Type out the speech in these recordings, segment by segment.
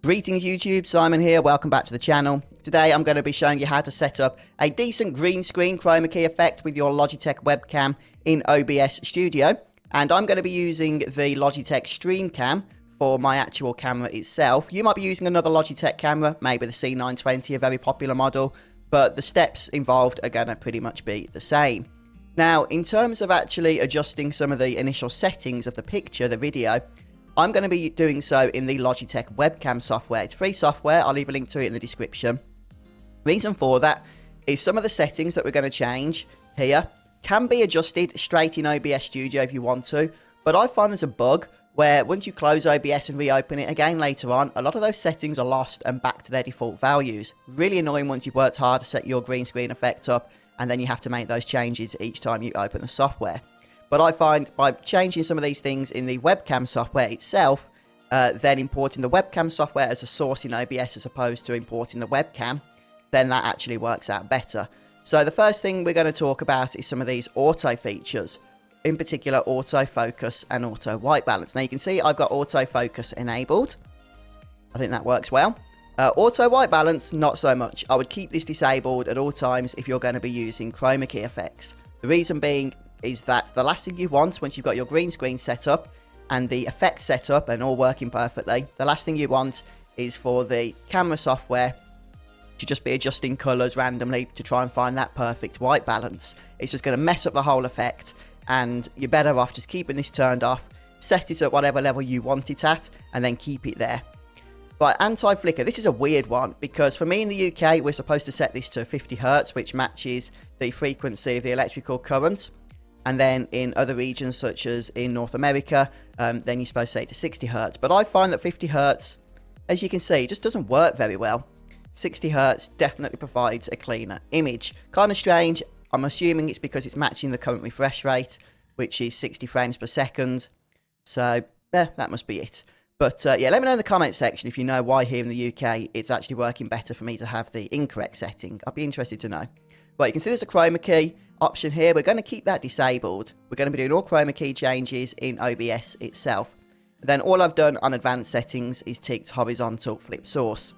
Greetings YouTube, Simon here, welcome back to the channel. Today I'm going to be showing you how to set up a decent green screen chroma key effect with your Logitech webcam in OBS Studio. And I'm going to be using the Logitech Streamcam for my actual camera itself. You might be using another Logitech camera, maybe the C920, a very popular model, but the steps involved are going to pretty much be the same. Now, in terms of actually adjusting some of the initial settings of the picture, the video, I'm going to be doing so in the Logitech Webcam software. It's free software. I'll leave a link to it in the description. Reason for that is some of the settings that we're going to change here can be adjusted straight in OBS Studio if you want to, but I find there's a bug where once you close OBS and reopen it again later on, a lot of those settings are lost and back to their default values. Really annoying once you've worked hard to set your green screen effect up and then you have to make those changes each time you open the software. But I find by changing some of these things in the webcam software itself, then importing the webcam software as a source in OBS as opposed to importing the webcam, then that actually works out better. So the first thing we're going to talk about is some of these auto features, in particular autofocus and auto white balance. Now you can see I've got autofocus enabled. I think that works well. Auto white balance, not so much. I would keep this disabled at all times if you're going to be using chroma key effects. The reason being is that the last thing you want once you've got your green screen set up and the effects set up and all working perfectly, the last thing you want is for the camera software to just be adjusting colours randomly to try and find that perfect white balance. It's just going to mess up the whole effect, and you're better off just keeping this turned off, set it at whatever level you want it at, and then keep it there. Right, anti-flicker. This is a weird one because for me in the UK, we're supposed to set this to 50 Hz, which matches the frequency of the electrical current. And then in other regions, such as in North America, then you're supposed to set it to 60 Hz. But I find that 50 Hz, as you can see, just doesn't work very well. 60 Hz definitely provides a cleaner image. Kind of strange. I'm assuming it's because it's matching the current refresh rate, which is 60 frames per second. So, yeah, that must be it. But, yeah, let me know in the comment section if you know why here in the UK it's actually working better for me to have the incorrect setting. I'd be interested to know. Right, you can see there's a chroma key option here. We're going to keep that disabled. We're going to be doing all chroma key changes in OBS itself. Then all I've done on advanced settings is ticked horizontal flip source.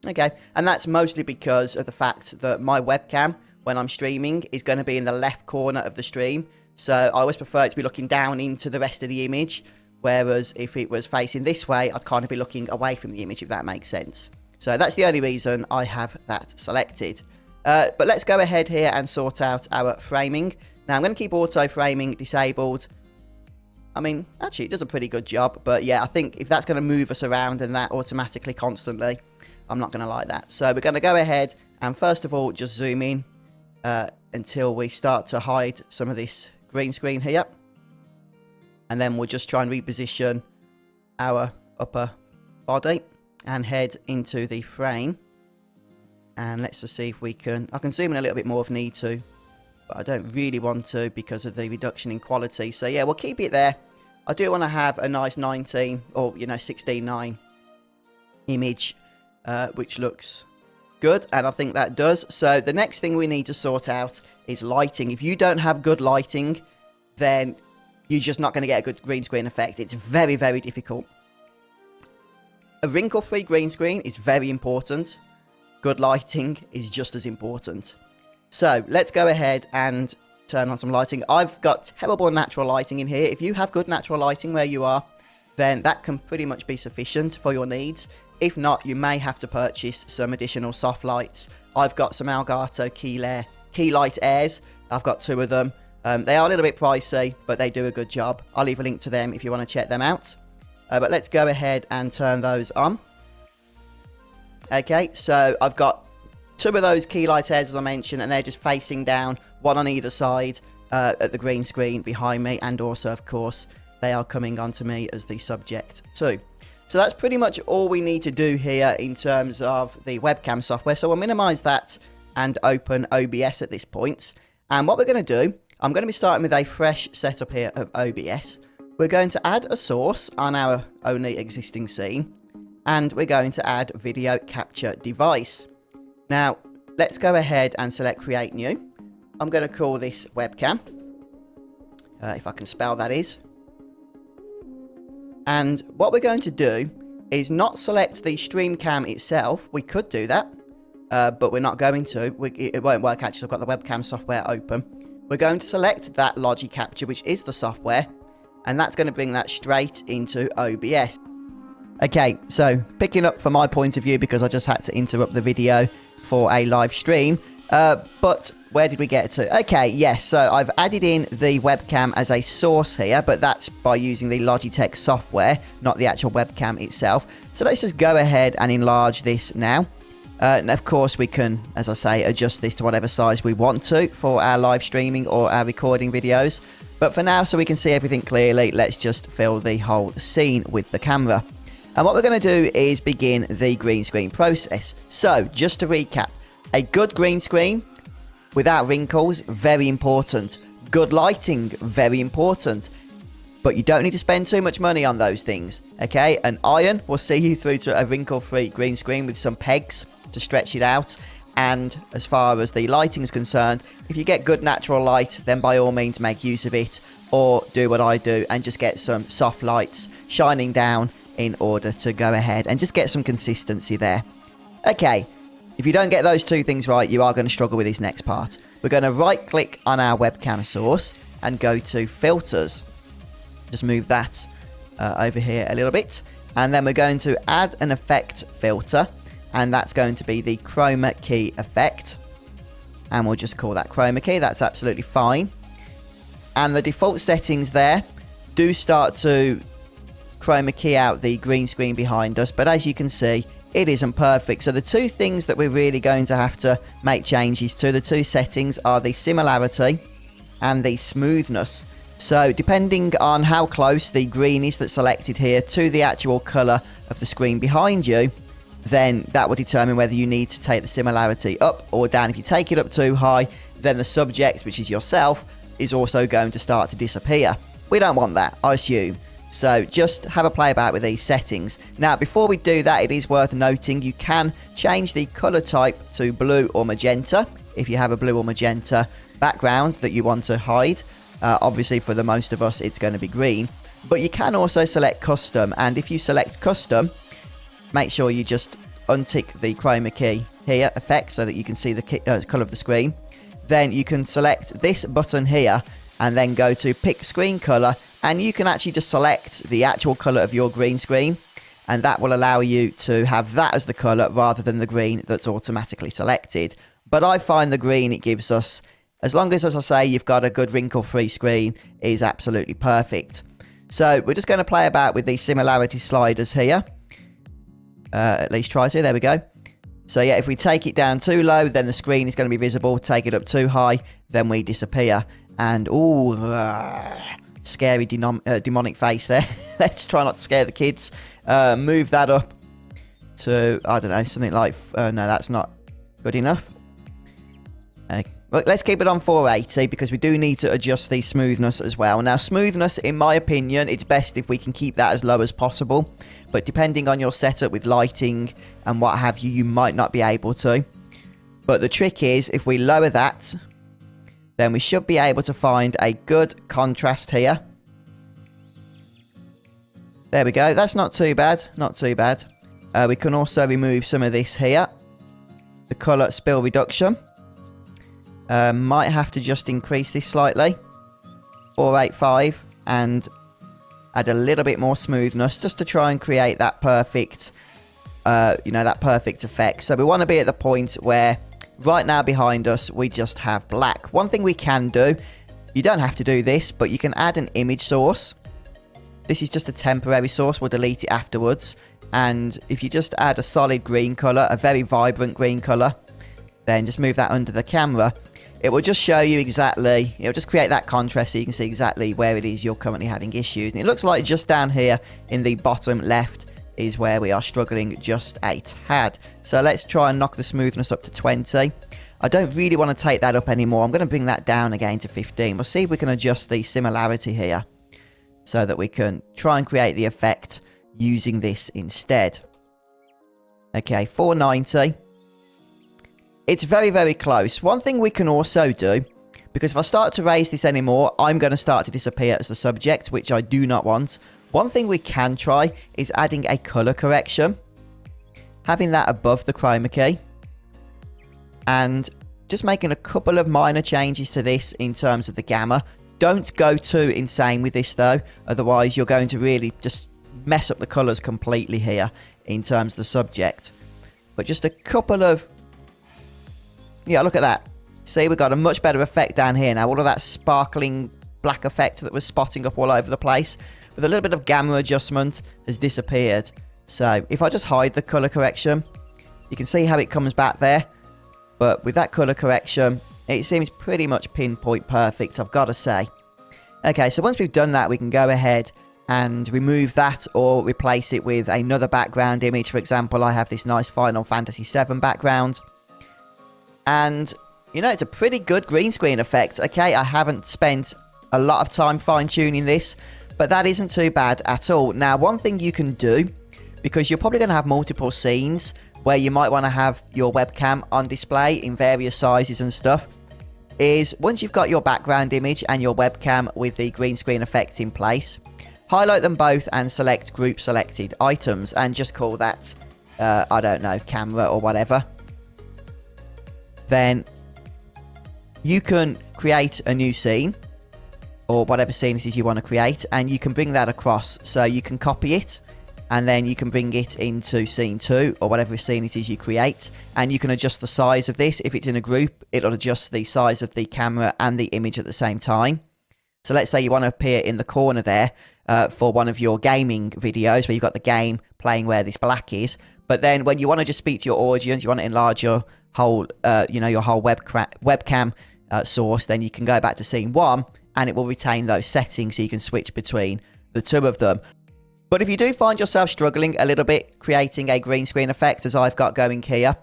Okay, and that's mostly because of the fact that my webcam, when I'm streaming, is going to be in the left corner of the stream. So I always prefer it to be looking down into the rest of the image, whereas if it was facing this way, I'd kind of be looking away from the image, if that makes sense. So that's the only reason I have that selected. But let's go ahead here and sort out our framing. Now, I'm going to keep auto framing disabled. I mean, actually, it does a pretty good job. But yeah, I think if that's going to move us around and that automatically constantly, I'm not going to like that. So we're going to go ahead and first of all, just zoom in until we start to hide some of this green screen here. And then we'll just try and reposition our upper body and head into the frame. And let's just see if we can... I can zoom in a little bit more if need to, but I don't really want to because of the reduction in quality. So yeah, we'll keep it there. I do want to have a nice 19 or, 16:9 image, which looks good, and I think that does. So the next thing we need to sort out is lighting. If you don't have good lighting, then you're just not going to get a good green screen effect. It's very, very difficult. A wrinkle-free green screen is very important. Good lighting is just as important. So let's go ahead and turn on some lighting. I've got terrible natural lighting in here. If you have good natural lighting where you are, then that can pretty much be sufficient for your needs. If not, you may have to purchase some additional soft lights. I've got some Elgato key light airs. I've got 2 of them. They are a little bit pricey, but they do a good job. I'll leave a link to them if you want to check them out. But let's go ahead and turn those on. Okay, so I've got 2 of those key light airs, as I mentioned, and they're just facing down, one on either side at the green screen behind me, and also, of course, they are coming onto me as the subject too. So that's pretty much all we need to do here in terms of the webcam software. So we'll minimize that and open OBS at this point. And what we're going to do, I'm going to be starting with a fresh setup here of OBS. We're going to add a source on our only existing scene. And we're going to add video capture device. Now, let's go ahead and select create new. I'm going to call this webcam. If I can spell that is. And what we're going to do is not select the Streamcam itself. We could do that, but we're not going to. It won't work actually. I've got the webcam software open. We're going to select that Logi Capture, which is the software, and that's going to bring that straight into OBS. Okay, so picking up from my point of view, because I just had to interrupt the video for a live stream, but where did we get to? Okay, yes, so I've added in the webcam as a source here, but that's by using the Logitech software, not the actual webcam itself. So let's just go ahead and enlarge this now. And of course, we can, as I say, adjust this to whatever size we want to for our live streaming or our recording videos. But for now, so we can see everything clearly, let's just fill the whole scene with the camera. And what we're going to do is begin the green screen process. So, just to recap, a good green screen without wrinkles, very important. Good lighting, very important. But you don't need to spend too much money on those things, okay? An iron will see you through to a wrinkle-free green screen with some pegs to stretch it out. And as far as the lighting is concerned, if you get good natural light, then by all means make use of it. Or do what I do and just get some soft lights shining down in order to go ahead and just get some consistency there. Okay, if you don't get those two things right, you are going to struggle with this next part. We're going to right click on our webcam source and go to filters. Just move that over here a little bit, and then we're going to add an effect filter, and that's going to be the chroma key effect, and we'll just call that chroma key. That's absolutely fine. And the default settings there do start to chroma key out the green screen behind us, but as you can see, it isn't perfect. So the two things that we're really going to have to make changes to, the two settings, are the similarity and the smoothness. So depending on how close the green is that's selected here to the actual colour of the screen behind you, then that will determine whether you need to take the similarity up or down. If you take it up too high, then the subject, which is yourself, is also going to start to disappear. We don't want that, I assume. So just have a play about with these settings. Now, before we do that, it is worth noting you can change the colour type to blue or magenta if you have a blue or magenta background that you want to hide. Obviously, for the most of us, it's going to be green. But you can also select custom, and if you select custom, make sure you just untick the chroma key here, effect, so that you can see the colour of the screen. Then you can select this button here and then go to pick screen colour, and you can actually just select the actual colour of your green screen, and that will allow you to have that as the colour rather than the green that's automatically selected. But I find the green it gives us, as long as I say, you've got a good wrinkle-free screen, is absolutely perfect. So we're just going to play about with these similarity sliders here. At least try to. There we go. So yeah, if we take it down too low, then the screen is going to be visible. Take it up too high, then we disappear. And ooh, scary demonic face there. Let's try not to scare the kids. Move that up to, I don't know, something like, no, that's not good enough. Well, let's keep it on 480 because we do need to adjust the smoothness as well. Now, smoothness, in my opinion, it's best if we can keep that as low as possible. But depending on your setup with lighting and what have you, you might not be able to. But the trick is, if we lower that, then we should be able to find a good contrast here. There we go. That's not too bad. Not too bad. We can also remove some of this here. The colour spill reduction. Might have to just increase this slightly. 485. And add a little bit more smoothness just to try and create that perfect, that perfect effect. So we want to be at the point where right now behind us, we just have black. One thing we can do, you don't have to do this, but you can add an image source. This is just a temporary source. We'll delete it afterwards. And if you just add a solid green colour, a very vibrant green colour, then just move that under the camera. It will just show you exactly, it'll just create that contrast so you can see exactly where it is you're currently having issues. And it looks like just down here in the bottom left is where we are struggling just a tad. So let's try and knock the smoothness up to 20. I don't really want to take that up anymore. I'm going to bring that down again to 15. We'll see if we can adjust the similarity here so that we can try and create the effect using this instead. Okay, 490. It's very, very close. One thing we can also do, because if I start to raise this anymore, I'm going to start to disappear as the subject, which I do not want. One thing we can try is adding a color correction, having that above the chroma key, and just making a couple of minor changes to this in terms of the gamma. Don't go too insane with this though, otherwise you're going to really just mess up the colors completely here in terms of the subject. But just a couple of, yeah, look at that. See, we've got a much better effect down here now. All of that sparkling black effect that was spotting up all over the place, with a little bit of gamma adjustment, has disappeared. So if I just hide the color correction, you can see how it comes back there. But with that color correction, it seems pretty much pinpoint perfect, I've got to say. Okay, so once we've done that, we can go ahead and remove that or replace it with another background image. For example, I have this nice Final Fantasy VII background. And, you know, it's a pretty good green screen effect. Okay, I haven't spent a lot of time fine-tuning this, but that isn't too bad at all. Now, one thing you can do, because you're probably going to have multiple scenes where you might want to have your webcam on display in various sizes and stuff, is once you've got your background image and your webcam with the green screen effect in place, highlight them both and select group selected items and just call that, I don't know, camera or whatever. Then you can create a new scene or whatever scene it is you want to create, and you can bring that across. So you can copy it and then you can bring it into scene 2 or whatever scene it is you create, and you can adjust the size of this. If it's in a group, it'll adjust the size of the camera and the image at the same time. So let's say you want to appear in the corner there for one of your gaming videos where you've got the game playing where this black is, but then when you want to just speak to your audience, you want to enlarge your whole your whole webcam source, then you can go back to scene 1 and it will retain those settings so you can switch between the two of them. But if you do find yourself struggling a little bit creating a green screen effect as I've got going here,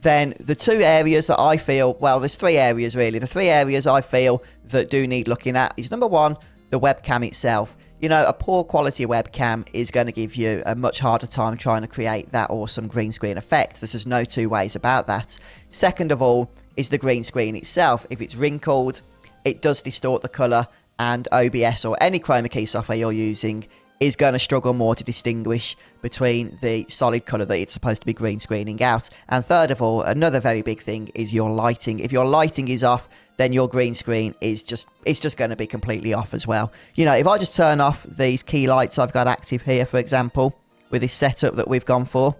then the two areas that I feel, well, there's 3 areas really. The 3 areas I feel that do need looking at is, number 1, the webcam itself. You know, a poor quality webcam is going to give you a much harder time trying to create that awesome green screen effect. There's just no two ways about that. Second of all is the green screen itself. If it's wrinkled, it does distort the colour, and OBS or any chroma key software you're using is going to struggle more to distinguish between the solid colour that it's supposed to be green screening out. And third of all, another very big thing is your lighting. If your lighting is off, then your green screen is just going to be completely off as well. You know, if I just turn off these key lights I've got active here, for example, with this setup that we've gone for,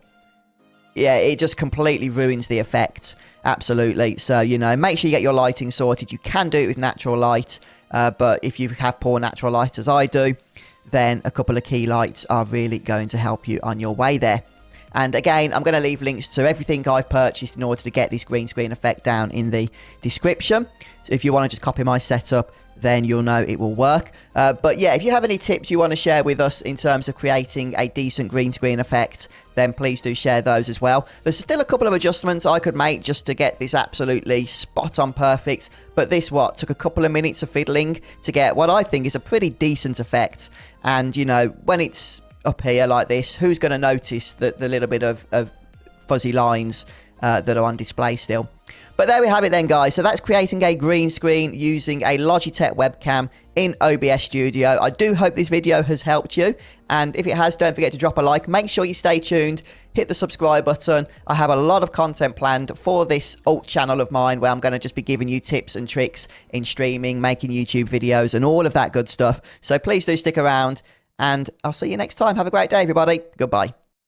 yeah, it just completely ruins the effect. Absolutely. So, you know, make sure you get your lighting sorted. You can do it with natural light, but if you have poor natural light as I do, then a couple of key lights are really going to help you on your way there. And again, I'm going to leave links to everything I've purchased in order to get this green screen effect down in the description. So if you want to just copy my setup, then you'll know it will work. But yeah, if you have any tips you want to share with us in terms of creating a decent green screen effect, then please do share those as well. There's still a couple of adjustments I could make just to get this absolutely spot on perfect. But this took a couple of minutes of fiddling to get what I think is a pretty decent effect. And, you know, when it's up here like this, who's going to notice the little bit of fuzzy lines that are on display still? But there we have it then, guys. So that's creating a green screen using a Logitech webcam in OBS Studio. I do hope this video has helped you. And if it has, don't forget to drop a like. Make sure you stay tuned. Hit the subscribe button. I have a lot of content planned for this alt channel of mine where I'm going to just be giving you tips and tricks in streaming, making YouTube videos and all of that good stuff. So please do stick around and I'll see you next time. Have a great day, everybody. Goodbye.